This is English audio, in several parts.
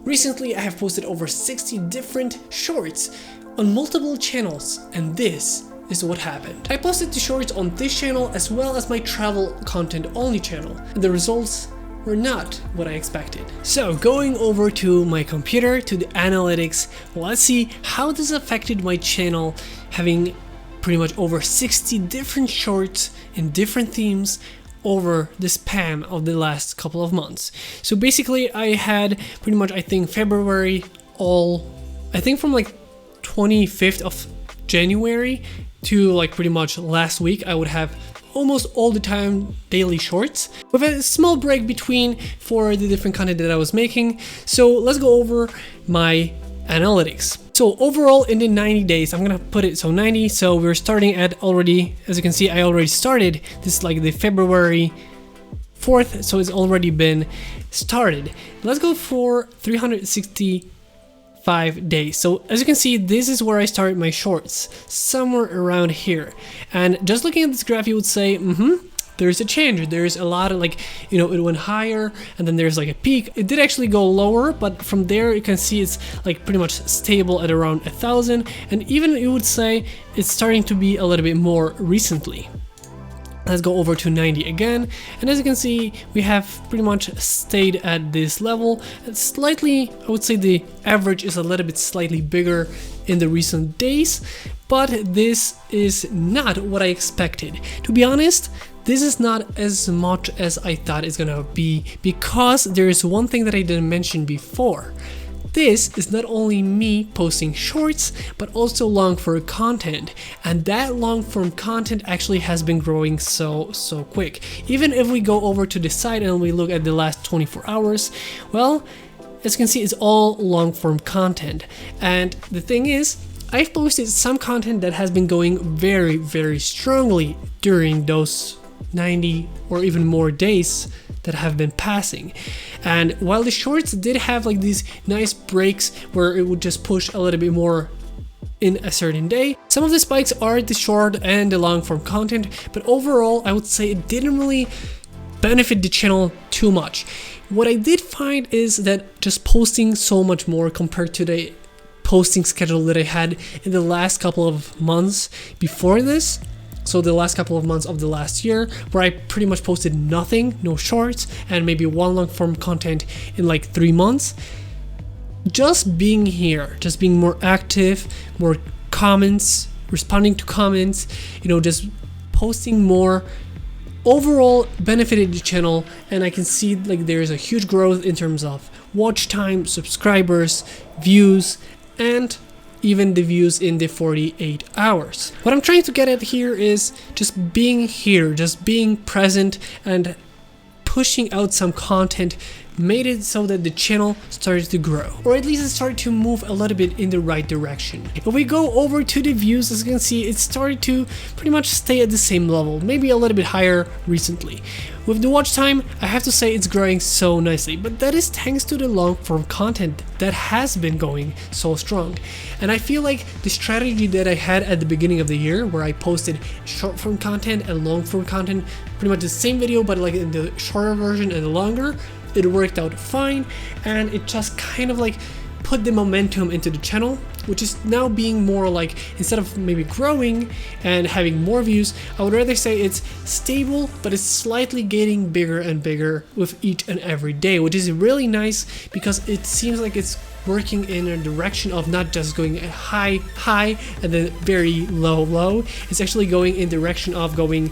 Recently, I have posted over 60 different shorts on multiple channels, and this is what happened. I posted the shorts on this channel as well as my travel content only channel, and the results were not what I expected. So going over to my computer, to the analytics, let's see how this affected my channel, having pretty much over 60 different shorts in different themes over the span of the last couple of months. So basically I had pretty much, I think February I think from like 25th of January to like pretty much last week, I would have almost all the time daily shorts with a small break between for the different content that I was making. So let's go over my analytics. So overall in the 90 days, I'm gonna put it so 90. So we're starting at already, as you can see, I already started this like the February 4th. So it's already been started. Let's go for 365 days. So as you can see, this is where I started my shorts, somewhere around here. And just looking at this graph, you would say, there's a change. There's a lot of like, it went higher and then there's like a peak. It did actually go lower, but from there you can see it's like pretty much stable at around 1,000. And even you would say it's starting to be a little bit more recently. Let's go over to 90 again, and as you can see, we have pretty much stayed at this level. It's slightly, I would say the average is a little bit slightly bigger in the recent days, but this is not what I expected. To be honest, this is not as much as I thought it's gonna be, because there is one thing that I didn't mention before. This is not only me posting shorts, but also long form content, and that long form content actually has been growing so quick. Even if we go over to the site and we look at the last 24 hours, well, as you can see, it's all long form content. And the thing is, I've posted some content that has been going very strongly during those 90 or even more days that have been passing. And while the shorts did have like these nice breaks where it would just push a little bit more in a certain day, some of the spikes are the short and the long form content, but overall I would say it didn't really benefit the channel too much. What I did find is that just posting so much more compared to the posting schedule that I had in the last couple of months before this, so the last couple of months of the last year, where I pretty much posted nothing, no shorts, and maybe one long form content in like 3 months. Just being here, just being more active, more comments, responding to comments, just posting more, overall benefited the channel, and I can see like there's a huge growth in terms of watch time, subscribers, views, and even the views in the 48 hours. What I'm trying to get at here is just being here, just being present and pushing out some content made it so that the channel started to grow, or at least it started to move a little bit in the right direction. If we go over to the views, as you can see, it started to pretty much stay at the same level, maybe a little bit higher recently. With the watch time, I have to say it's growing so nicely, but that is thanks to the long form content that has been going so strong. And I feel like the strategy that I had at the beginning of the year, where I posted short form content and long form content, pretty much the same video but like in the shorter version and the longer, it worked out fine, and it just kind of like put the momentum into the channel, which is now being more like, instead of maybe growing and having more views, I would rather say it's stable, but it's slightly getting bigger and bigger with each and every day, which is really nice because it seems like it's working in a direction of not just going high and then very low. It's actually going in direction of going,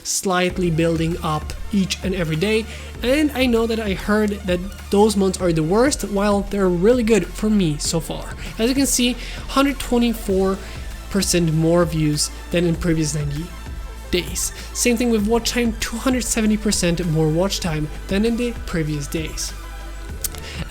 slightly building up each and every day. And I know that I heard that those months are the worst, while they're really good for me so far. As you can see, 124% more views than in previous 90 days. Same thing with watch time, 270% more watch time than in the previous days.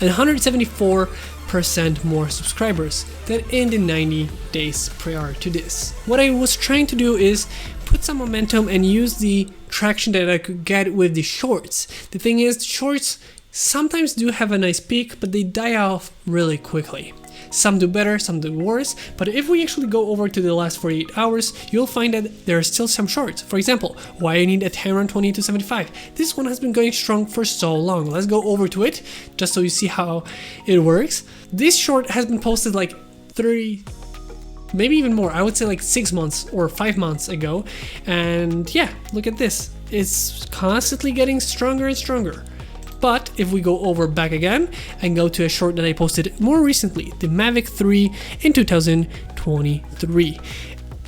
And 174% more subscribers than in the 90 days prior to this. What I was trying to do is put some momentum and use the traction that I could get with the shorts. The thing is, the shorts sometimes do have a nice peak, but they die off really quickly. Some do better, some do worse, but if we actually go over to the last 48 hours, you'll find that there are still some shorts. For example, why I need a Tamron 2275. This one has been going strong for so long. Let's go over to it, just so you see how it works. This short has been posted like 30, maybe even more, I would say like 6 months or 5 months ago. And yeah, look at this. It's constantly getting stronger and stronger. But if we go over back again and go to a short that I posted more recently, the Mavic 3 in 2023,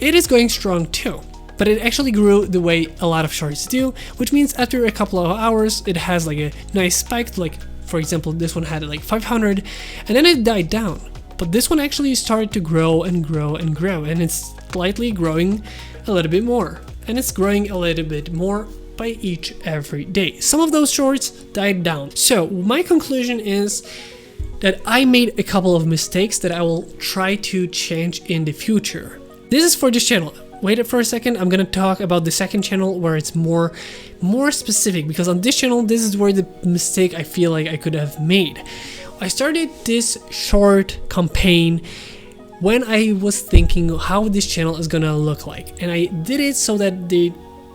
it is going strong too. But it actually grew the way a lot of shorts do, which means after a couple of hours, it has like a nice spike. Like for example, this one had like 500 and then it died down. But this one actually started to grow and grow and grow, and it's slightly growing a little bit more. And it's growing a little bit more by every day. Some of those shorts died down. So my conclusion is that I made a couple of mistakes that I will try to change in the future. This is for this channel. Wait for a second, I'm gonna talk about the second channel where it's more specific, because on this channel, this is where the mistake I feel like I could have made. I started this short campaign when I was thinking how this channel is gonna look like, and I did it so that the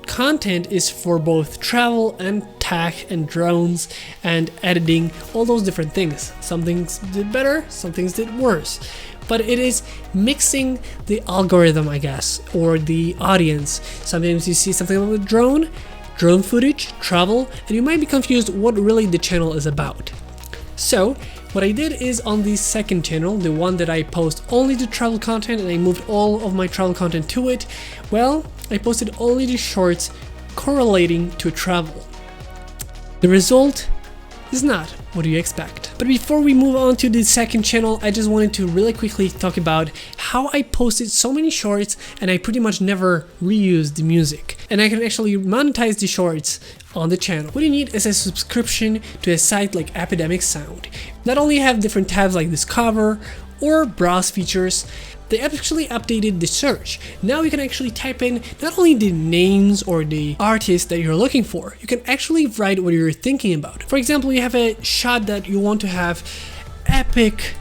content is for both travel and tech and drones and editing, all those different things. Some things did better, some things did worse, but it is mixing the algorithm, I guess, or the audience. Sometimes you see something about drone footage, travel, and you might be confused what really the channel is about. So what I did is on the second channel, the one that I post only the travel content, and I moved all of my travel content to it, well, I posted only the shorts correlating to travel. The result is not what you expect. But before we move on to the second channel, I just wanted to really quickly talk about how I posted so many shorts and I pretty much never reused the music. And I can actually monetize the shorts on the channel. What you need is a subscription to a site like Epidemic Sound. Not only have different tabs like Discover or Browse features, they actually updated the search. Now you can actually type in not only the names or the artist that you're looking for, you can actually write what you're thinking about. For example, you have a shot that you want to have epic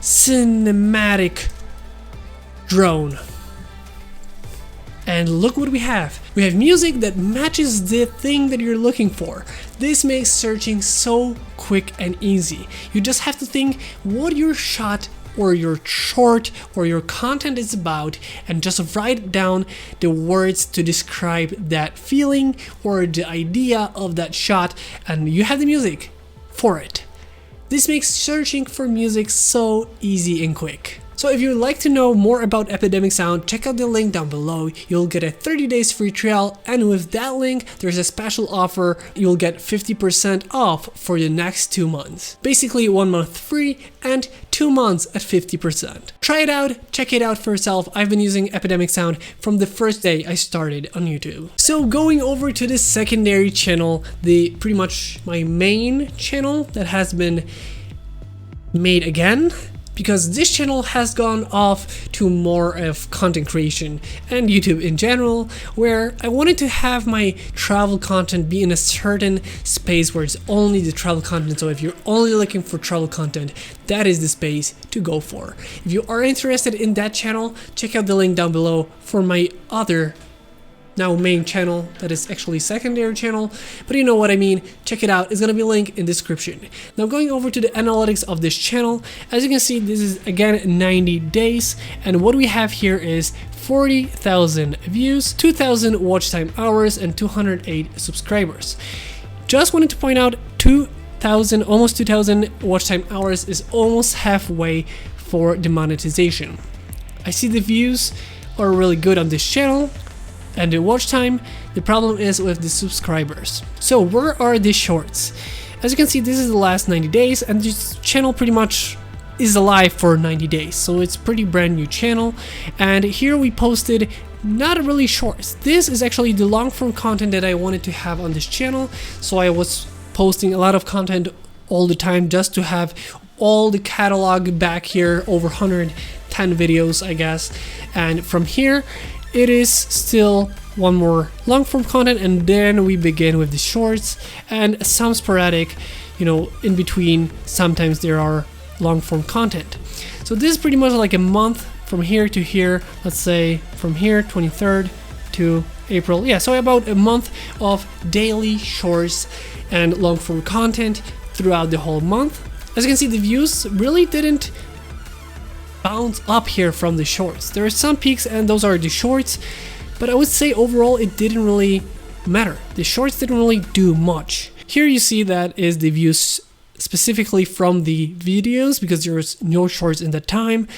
cinematic drone. And look what we have. We have music that matches the thing that you're looking for. This makes searching so quick and easy. You just have to think what your shot or your short or your content is about, and just write down the words to describe that feeling or the idea of that shot, and you have the music for it. This makes searching for music so easy and quick. So if you would like to know more about Epidemic Sound, check out the link down below. You'll get a 30 days free trial, and with that link, there's a special offer. You'll get 50% off for the next 2 months. Basically 1 month free and 2 months at 50%. Try it out, check it out for yourself. I've been using Epidemic Sound from the first day I started on YouTube. So going over to the secondary channel, the pretty much my main channel that has been made again, because this channel has gone off to more of content creation and YouTube in general, where I wanted to have my travel content be in a certain space where it's only the travel content. So if you're only looking for travel content, that is the space to go for. If you are interested in that channel, check out the link down below for my other now main channel that is actually secondary channel, but you know what I mean. Check it out, it's gonna be linked in description. Now going over to the analytics of this channel, as you can see, this is again 90 days, and what we have here is 40,000 views, 2,000 watch time hours, and 208 subscribers. Just wanted to point out, almost 2,000 watch time hours is almost halfway for the monetization. I see the views are really good on this channel, and the watch time. The problem is with the subscribers. So where are the shorts? As you can see, this is the last 90 days, and this channel pretty much is alive for 90 days. So it's pretty brand new channel. And here we posted not really shorts. This is actually the long form content that I wanted to have on this channel. So I was posting a lot of content all the time just to have all the catalog back here, over 110 videos, I guess. And from here, it is still one more long form content, and then we begin with the shorts and some sporadic, in between. Sometimes there are long form content. So this is pretty much like a month from here to here. Let's say from here 23rd to April. Yeah, so about a month of daily shorts and long form content throughout the whole month. As you can see, the views really didn't bounce up here from the shorts. There are some peaks and those are the shorts, but I would say overall it didn't really matter. The shorts didn't really do much. Here you see that is the views specifically from the videos because there's no shorts in that time.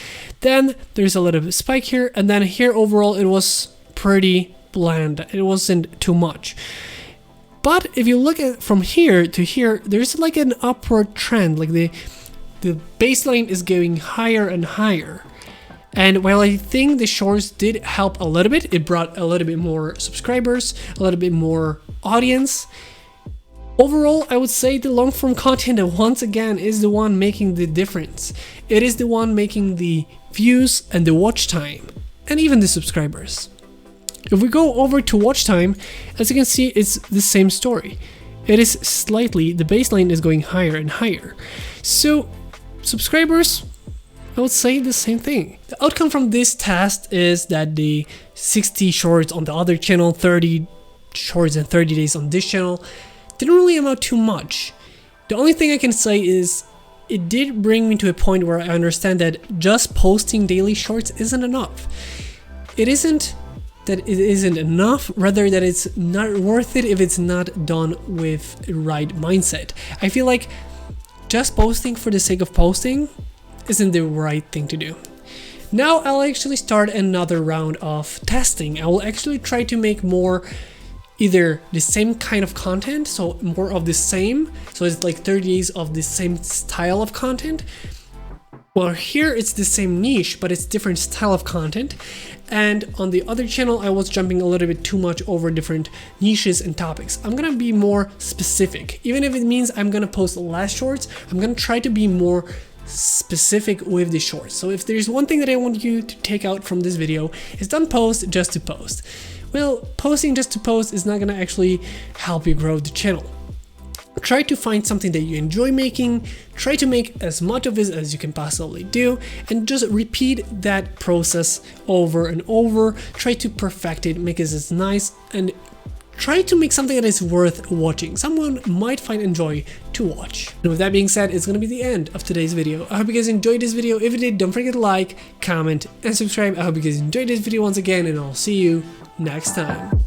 Then there's a little bit of spike here, and then here overall it was pretty bland. It wasn't too much. But if you look at from here to here, there's like an upward trend, like the baseline is going higher and higher. And while I think the shorts did help a little bit, it brought a little bit more subscribers, a little bit more audience. Overall, I would say the long form content once again is the one making the difference. It is the one making the views and the watch time, and even the subscribers. If we go over to watch time, as you can see, it's the same story. It is slightly, the baseline is going higher and higher. So subscribers, I would say the same thing. The outcome from this test is that the 60 shorts on the other channel, 30 shorts and 30 days on this channel, didn't really amount too much. The only thing I can say is it did bring me to a point where I understand that just posting daily shorts isn't enough. It isn't that it isn't enough, rather that it's not worth it if it's not done with the right mindset. I feel like just posting for the sake of posting isn't the right thing to do. Now I'll actually start another round of testing. I will actually try to make more either the same kind of content, so more of the same, so it's like 30 days of the same style of content. Well, here it's the same niche, but it's different style of content. And on the other channel, I was jumping a little bit too much over different niches and topics. I'm gonna be more specific. Even if it means I'm gonna post less shorts, I'm gonna try to be more specific with the shorts. So if there's one thing that I want you to take out from this video, is don't post just to post. Well, posting just to post is not gonna actually help you grow the channel. Try to find something that you enjoy making, try to make as much of it as you can possibly do, and just repeat that process over and over. Try to perfect it, make it as nice, and try to make something that is worth watching. Someone might find enjoy to watch. And with that being said, it's gonna be the end of today's video. I hope you guys enjoyed this video. If you did, don't forget to like, comment, and subscribe. I hope you guys enjoyed this video once again, and I'll see you next time.